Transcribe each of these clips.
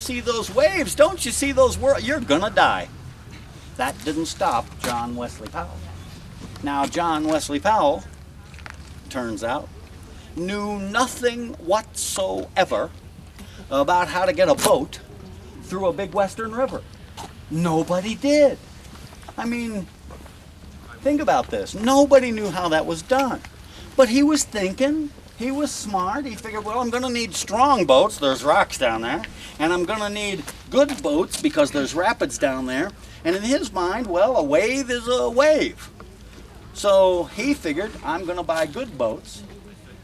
See those waves? Don't you see those whirls? You're gonna die. That didn't stop John Wesley Powell. Now, John Wesley Powell, turns out, knew nothing whatsoever about how to get a boat through a big western river. Nobody did. I mean, think about this. Nobody knew how that was done. But he was thinking, he was smart. He figured, well, I'm going to need strong boats. There's rocks down there. And I'm going to need good boats because there's rapids down there. And in his mind, well, a wave is a wave. So he figured, I'm going to buy good boats.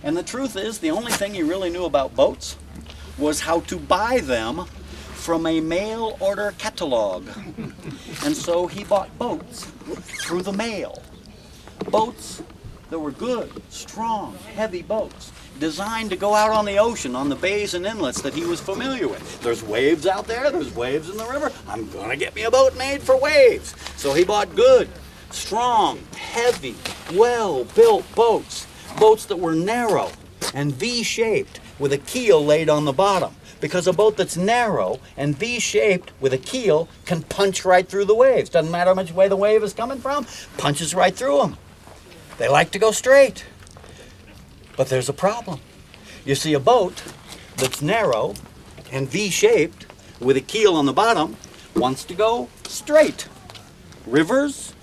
And the truth is, the only thing he really knew about boats was how to buy them from a mail order catalog. And so he bought boats through the mail. Boats that were good, strong, heavy boats, designed to go out on the ocean, on the bays and inlets that he was familiar with. There's waves out there, there's waves in the river. I'm gonna get me a boat made for waves. So he bought good, strong, heavy, well-built boats. Boats that were narrow and V-shaped with a keel laid on the bottom. Because a boat that's narrow and V-shaped with a keel can punch right through the waves. Doesn't matter which way the wave is coming from, punches right through them. They like to go straight. But there's a problem. You see, a boat that's narrow and V-shaped with a keel on the bottom wants to go straight. Rivers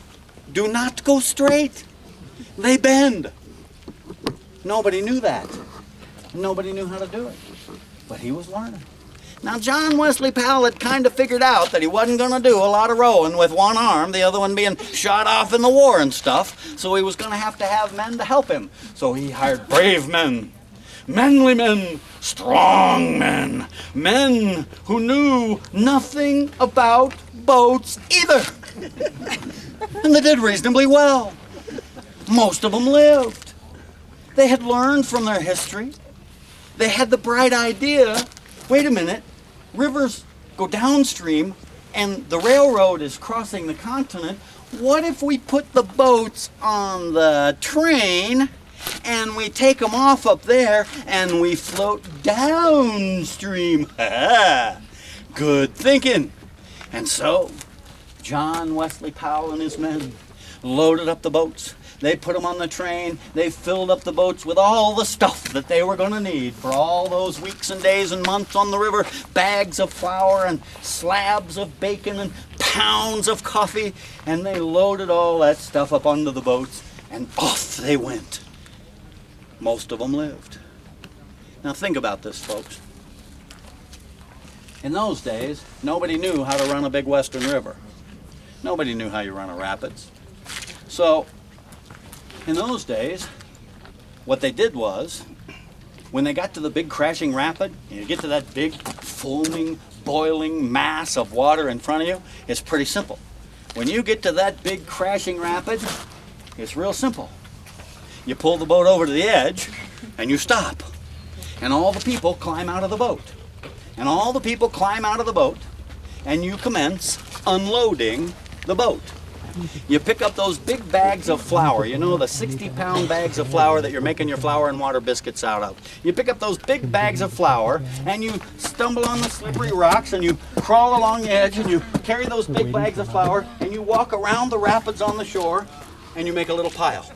do not go straight. They bend. Nobody knew that. Nobody knew how to do it. But he was learning. Now, John Wesley Powell had kind of figured out that he wasn't going to do a lot of rowing with one arm, the other one being shot off in the war and stuff, so he was going to have men to help him. So he hired brave men, manly men, strong men, men who knew nothing about boats either. And they did reasonably well. Most of them lived. They had learned from their history. They had the bright idea, wait a minute, rivers go downstream and the railroad is crossing the continent. What if we put the boats on the train and we take them off up there and we float downstream? Good thinking. And so, John Wesley Powell and his men loaded up the boats. They put them on the train. They filled up the boats with all the stuff that they were going to need for all those weeks and days and months on the river. Bags of flour and slabs of bacon and pounds of coffee. And they loaded all that stuff up onto the boats and off they went. Most of them lived. Now think about this, folks. In those days, nobody knew how to run a big western river. Nobody knew how you run a rapids. So, in those days, what they did was, when they got to the big crashing rapid, you get to that big foaming, boiling mass of water in front of you, it's pretty simple. When you get to that big crashing rapid, it's real simple. You pull the boat over to the edge, and you stop. And all the people climb out of the boat. And all the people climb out of the boat, and you commence unloading the boat. You pick up those big bags of flour, you know, the 60-pound bags of flour that you're making your flour and water biscuits out of. You pick up those big bags of flour and you stumble on the slippery rocks and you crawl along the edge and you carry those big bags of flour and you walk around the rapids on the shore and you make a little pile.